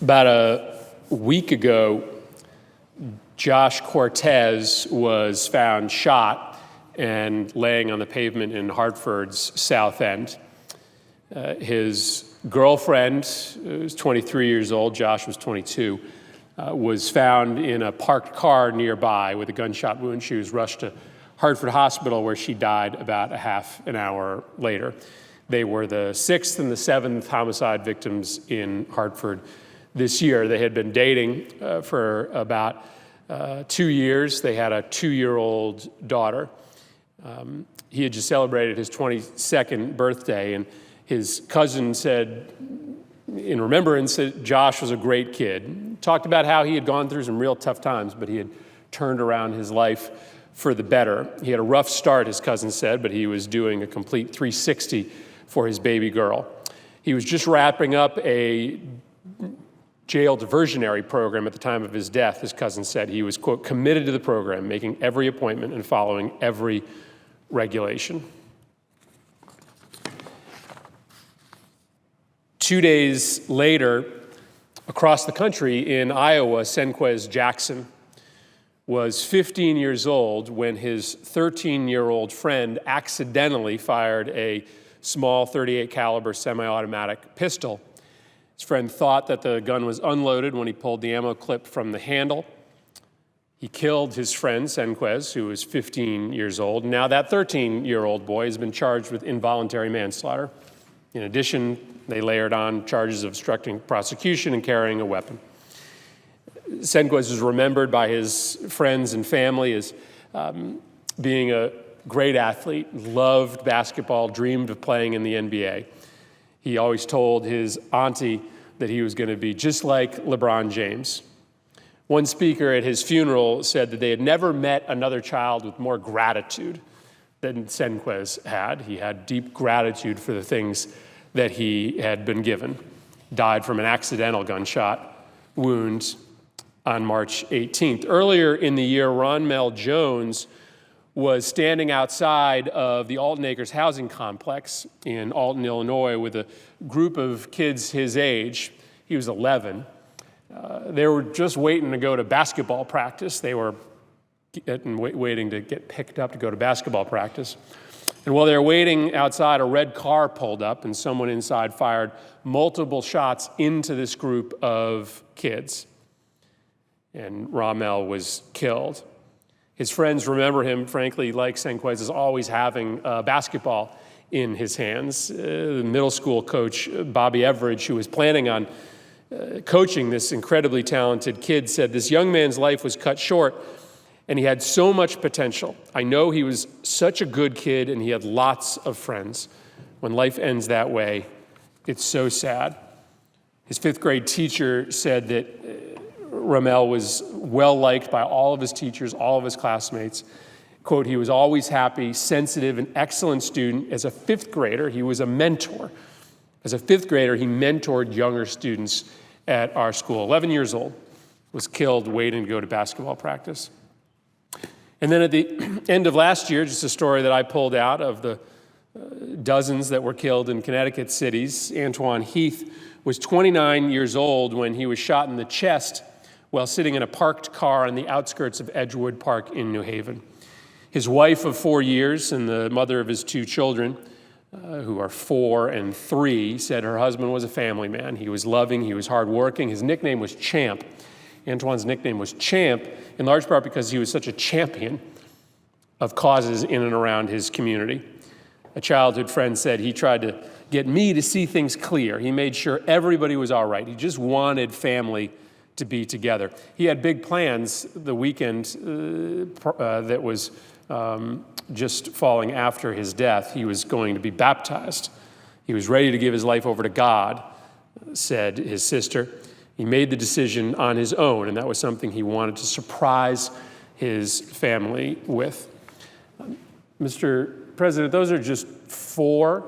About a week ago, Josh Cortez was found shot and laying on the pavement in Hartford's South End. His girlfriend, who was 23 years old, Josh was 22, was found in a parked car nearby with a gunshot wound. She was rushed to Hartford Hospital, where she died about a half an hour later. They were the sixth and the seventh homicide victims in Hartford this year. They had been dating for about 2 years. They had a 2-year-old daughter. He had just celebrated his 22nd birthday, and his cousin said, in remembrance, that Josh was a great kid. Talked about how he had gone through some real tough times, but he had turned around his life for the better. He had a rough start, his cousin said, but he was doing a complete 360 for his baby girl. He was just wrapping up a jail diversionary program at the time of his death, his cousin said. He was, quote, committed to the program, making every appointment and following every regulation. 2 days later, across the country in Iowa, Senquez Jackson was 15 years old when his 13-year-old friend accidentally fired a small .38 caliber semi-automatic pistol. His friend thought that the gun was unloaded when he pulled the ammo clip from the handle. He killed his friend, Senquez, who was 15 years old. Now that 13-year-old boy has been charged with involuntary manslaughter. In addition, they layered on charges of obstructing prosecution and carrying a weapon. Senquez is remembered by his friends and family as being a great athlete, loved basketball, dreamed of playing in the NBA. He always told his auntie that he was going to be just like LeBron James. One speaker at his funeral said that they had never met another child with more gratitude than Senquez had. He had deep gratitude for the things that he had been given. Died from an accidental gunshot wound on March 18th. Earlier in the year, Ron Mel Jones was standing outside of the Alton Acres housing complex in Alton, Illinois, with a group of kids his age. He was 11. They were just waiting to go to basketball practice. They were waiting to get picked up to go to basketball practice. And while they were waiting outside, a red car pulled up, and someone inside fired multiple shots into this group of kids. And Ramel was killed. His friends remember him, frankly, like Senquez, as always having basketball in his hands. The middle school coach, Bobby Everidge, who was planning on coaching this incredibly talented kid, said, "This young man's life was cut short, and he had so much potential. I know he was such a good kid, and he had lots of friends. When life ends that way, it's so sad." His fifth grade teacher said that Ramel was well-liked by all of his teachers, all of his classmates. Quote, "He was always happy, sensitive, an excellent student. As a fifth grader, he was a mentor. As a fifth grader, he mentored younger students at our school." 11 years old, was killed waiting to go to basketball practice. And then at the end of last year, just a story that I pulled out of the dozens that were killed in Connecticut cities, Antoine Heath was 29 years old when he was shot in the chest while sitting in a parked car on the outskirts of Edgewood Park in New Haven. His wife of 4 years and the mother of his 2 children, who are 4 and 3, said her husband was a family man. He was loving, he was hardworking. His nickname was Champ. Antoine's nickname was Champ, in large part because he was such a champion of causes in and around his community. A childhood friend said he tried to get me to see things clear. He made sure everybody was all right. He just wanted family to be together. He had big plans the weekend that was just falling after his death. He was going to be baptized. He was ready to give his life over to God, said his sister. He made the decision on his own, and that was something he wanted to surprise his family with. Mr. President, those are just 4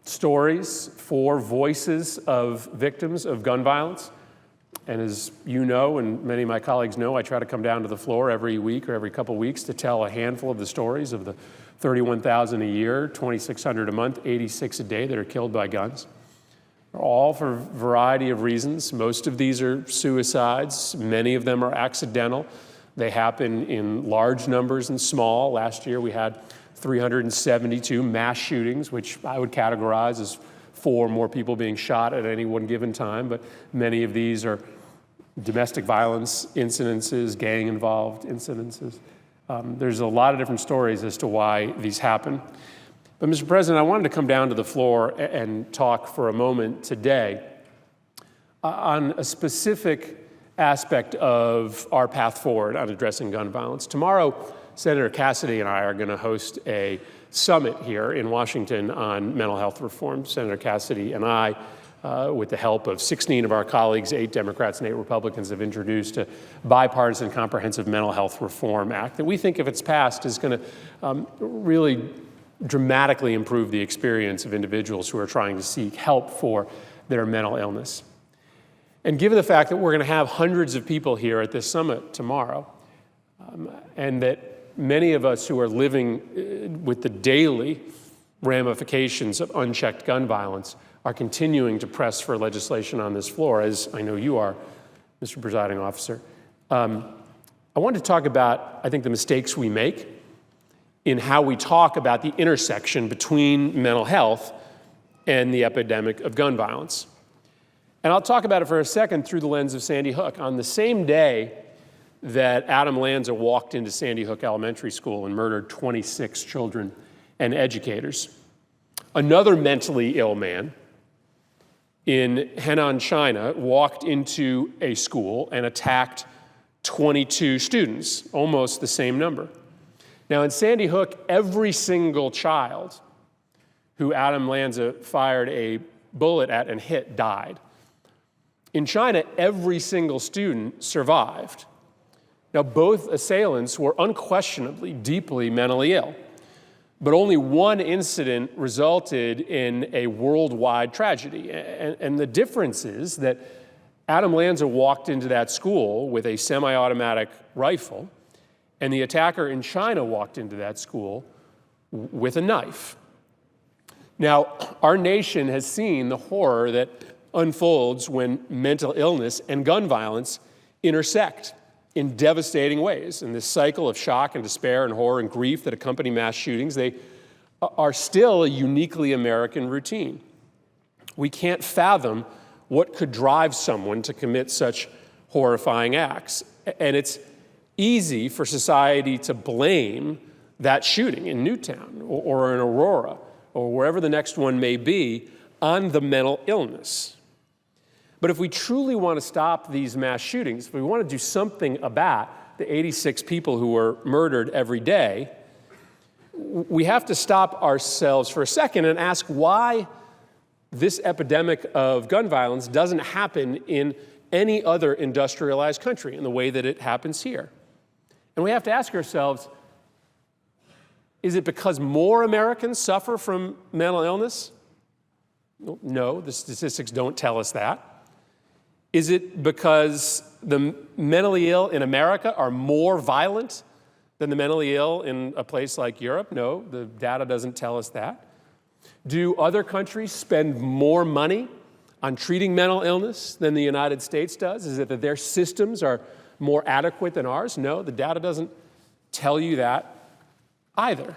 stories, 4 voices of victims of gun violence. And as you know, and many of my colleagues know, I try to come down to the floor every week or every couple weeks to tell a handful of the stories of the 31,000 a year, 2,600 a month, 86 a day that are killed by guns. all for a variety of reasons. Most of these are suicides. Many of them are accidental. They happen in large numbers and small. Last year we had 372 mass shootings, which I would categorize as 4 more people being shot at any one given time, but many of these are domestic violence incidences, gang-involved incidences. There's a lot of different stories as to why these happen. But Mr. President, I wanted to come down to the floor and talk for a moment today on a specific aspect of our path forward on addressing gun violence. Tomorrow, Senator Cassidy and I are going to host a summit here in Washington on mental health reform. Senator Cassidy and I, with the help of 16 of our colleagues, 8 Democrats and 8 Republicans, have introduced a bipartisan comprehensive mental health reform act that we think, if it's passed, is going to really dramatically improve the experience of individuals who are trying to seek help for their mental illness. And given the fact that we're going to have hundreds of people here at this summit tomorrow, and that many of us who are living with the daily ramifications of unchecked gun violence are continuing to press for legislation on this floor, as I know you are, Mr. Presiding Officer, I want to talk about, I think, the mistakes we make in how we talk about the intersection between mental health and the epidemic of gun violence. And I'll talk about it for a second through the lens of Sandy Hook. On the same day that Adam Lanza walked into Sandy Hook Elementary School and murdered 26 children and educators, another mentally ill man in Henan, China, walked into a school and attacked 22 students, almost the same number. Now, in Sandy Hook, every single child who Adam Lanza fired a bullet at and hit died. In China, every single student survived. Now, both assailants were unquestionably deeply mentally ill, but only one incident resulted in a worldwide tragedy. And the difference is that Adam Lanza walked into that school with a semi-automatic rifle, and the attacker in China walked into that school with a knife. Now, our nation has seen the horror that unfolds when mental illness and gun violence intersect in devastating ways. And this cycle of shock and despair and horror and grief that accompany mass shootings, they are still a uniquely American routine. We can't fathom what could drive someone to commit such horrifying acts. And it's easy for society to blame that shooting in Newtown or in Aurora or wherever the next one may be on the mental illness. But if we truly want to stop these mass shootings, if we want to do something about the 86 people who are murdered every day, we have to stop ourselves for a second and ask why this epidemic of gun violence doesn't happen in any other industrialized country in the way that it happens here. And we have to ask ourselves, is it because more Americans suffer from mental illness? No, the statistics don't tell us that. Is it because the mentally ill in America are more violent than the mentally ill in a place like Europe? No, the data doesn't tell us that. Do other countries spend more money on treating mental illness than the United States does? Is it that their systems are more adequate than ours? No, the data doesn't tell you that either.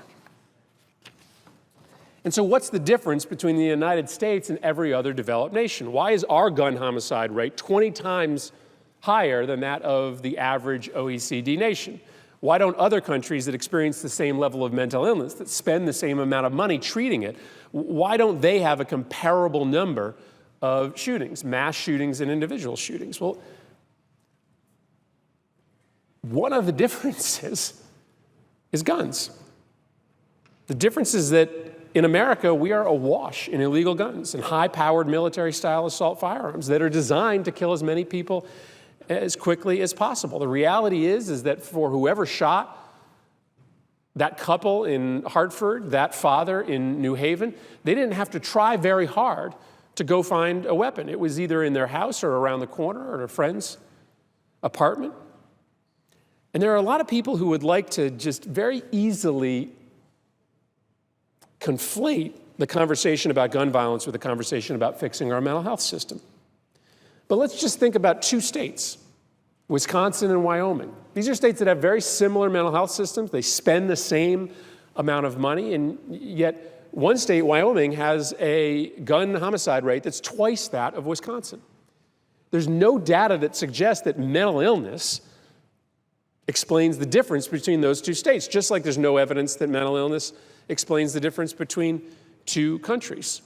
And so what's the difference between the United States and every other developed nation? Why is our gun homicide rate 20 times higher than that of the average OECD nation? Why don't other countries that experience the same level of mental illness, that spend the same amount of money treating it, why don't they have a comparable number of shootings, mass shootings and individual shootings? Well, one of the differences is guns. The difference is that in America, we are awash in illegal guns and high-powered military-style assault firearms that are designed to kill as many people as quickly as possible. The reality is that for whoever shot that couple in Hartford, that father in New Haven, they didn't have to try very hard to go find a weapon. It was either in their house or around the corner or at a friend's apartment. And there are a lot of people who would like to just very easily conflate the conversation about gun violence with a conversation about fixing our mental health system. But let's just think about two states, Wisconsin and Wyoming. These are states that have very similar mental health systems. They spend the same amount of money, and yet one state, Wyoming, has a gun homicide rate that's twice that of Wisconsin. There's no data that suggests that mental illness explains the difference between those two states, just like there's no evidence that mental illness explains the difference between two countries.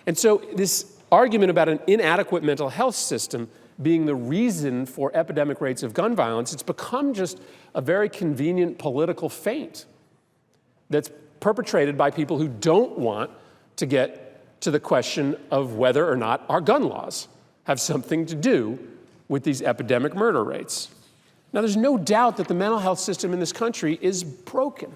And so this argument about an inadequate mental health system being the reason for epidemic rates of gun violence, it's become just a very convenient political feint that's perpetrated by people who don't want to get to the question of whether or not our gun laws have something to do with these epidemic murder rates. Now, there's no doubt that the mental health system in this country is broken.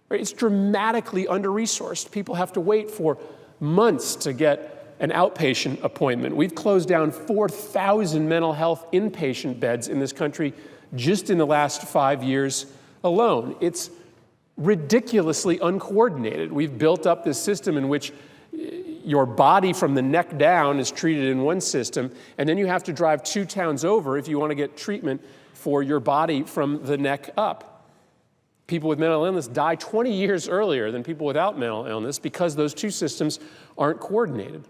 It's dramatically under-resourced. People have to wait for months to get an outpatient appointment. We've closed down 4,000 mental health inpatient beds in this country just in the last 5 years alone. It's ridiculously uncoordinated. We've built up this system in which your body from the neck down is treated in one system, and then you have to drive 2 towns over if you want to get treatment for your body from the neck up. People with mental illness die 20 years earlier than people without mental illness because those two systems aren't coordinated.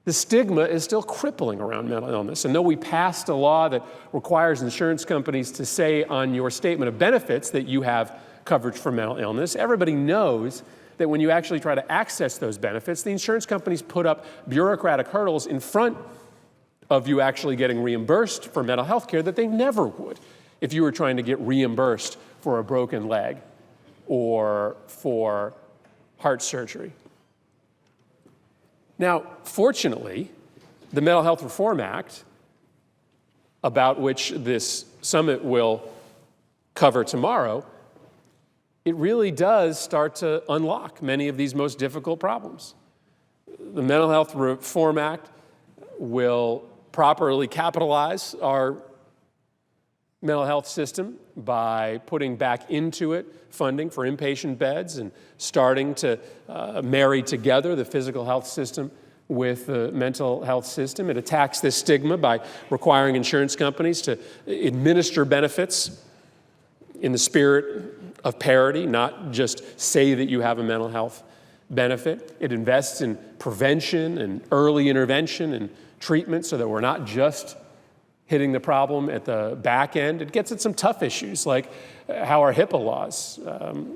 The stigma is still crippling around mental illness. And though we passed a law that requires insurance companies to say on your statement of benefits that you have coverage for mental illness, everybody knows that when you actually try to access those benefits, the insurance companies put up bureaucratic hurdles in front of you actually getting reimbursed for mental health care that they never would if you were trying to get reimbursed for a broken leg or for heart surgery. Now, fortunately, the Mental Health Reform Act, about which this summit will cover tomorrow, it really does start to unlock many of these most difficult problems. The Mental Health Reform Act will properly capitalize our mental health system by putting back into it funding for inpatient beds and starting to marry together the physical health system with the mental health system. It attacks this stigma by requiring insurance companies to administer benefits in the spirit of parity, not just say that you have a mental health benefit. It invests in prevention and early intervention and treatment so that we're not just hitting the problem at the back end. It gets at some tough issues like how our HIPAA laws,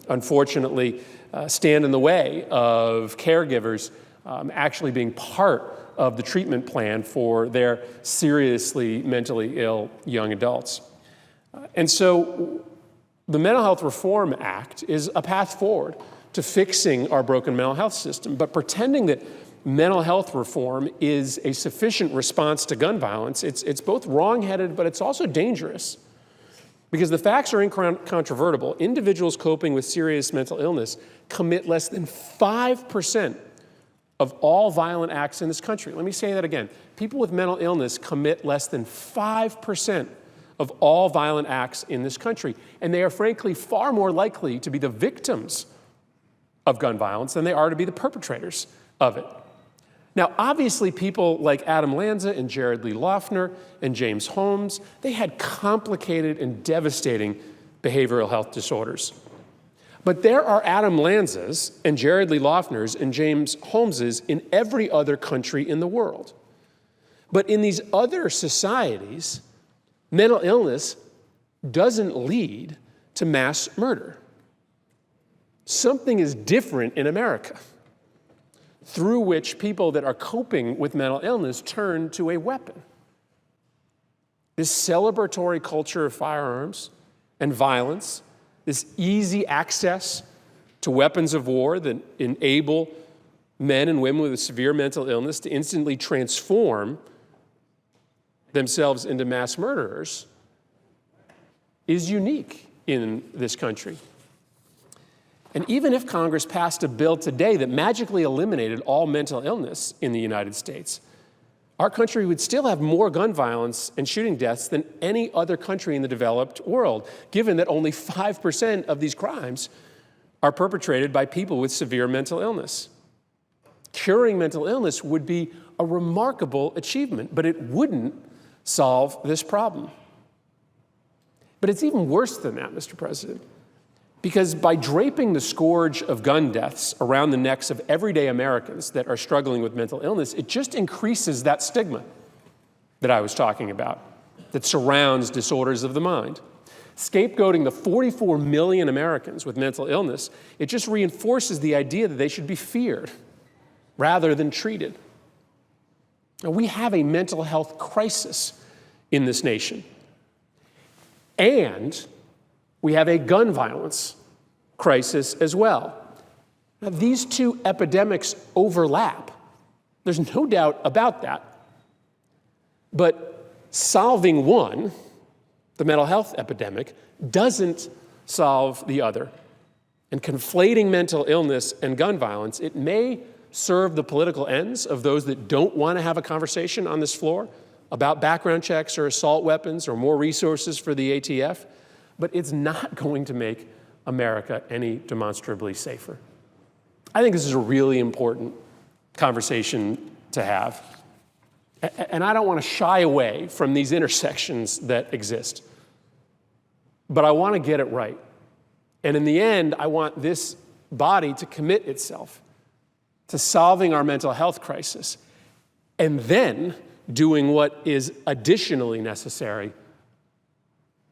unfortunately, stand in the way of caregivers actually being part of the treatment plan for their seriously mentally ill young adults. And so the Mental Health Reform Act is a path forward to fixing our broken mental health system, but pretending that mental health reform is a sufficient response to gun violence, it's both wrong-headed, but it's also dangerous. Because the facts are incontrovertible. Individuals coping with serious mental illness commit less than 5% of all violent acts in this country. Let me say that again. People with mental illness commit less than 5% of all violent acts in this country. And they are frankly far more likely to be the victims of gun violence than they are to be the perpetrators of it. Now, obviously, people like Adam Lanza and Jared Lee Loughner and James Holmes, they had complicated and devastating behavioral health disorders. But there are Adam Lanzas and Jared Lee Loughners and James Holmeses in every other country in the world. But in these other societies, mental illness doesn't lead to mass murder. Something is different in America, through which people that are coping with mental illness turn to a weapon. This celebratory culture of firearms and violence, this easy access to weapons of war that enable men and women with severe mental illness to instantly transform themselves into mass murderers, is unique in this country. And even if Congress passed a bill today that magically eliminated all mental illness in the United States, our country would still have more gun violence and shooting deaths than any other country in the developed world, given that only 5% of these crimes are perpetrated by people with severe mental illness. Curing mental illness would be a remarkable achievement, but it wouldn't solve this problem. But it's even worse than that, Mr. President, because by draping the scourge of gun deaths around the necks of everyday Americans that are struggling with mental illness, it just increases that stigma that I was talking about that surrounds disorders of the mind. Scapegoating the 44 million Americans with mental illness, it just reinforces the idea that they should be feared rather than treated. Now, we have a mental health crisis in this nation, and we have a gun violence crisis as well. Now, these two epidemics overlap. There's no doubt about that. But solving one, the mental health epidemic, doesn't solve the other. And conflating mental illness and gun violence, it may serve the political ends of those that don't want to have a conversation on this floor about background checks or assault weapons or more resources for the ATF, but it's not going to make America any demonstrably safer. I think this is a really important conversation to have. And I don't want to shy away from these intersections that exist. But I want to get it right. And in the end, I want this body to commit itself to solving our mental health crisis and then doing what is additionally necessary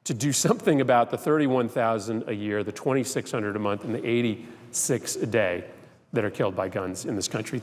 to do something about the 31,000 a year, the 2,600 a month, and the 86 a day that are killed by guns in this country.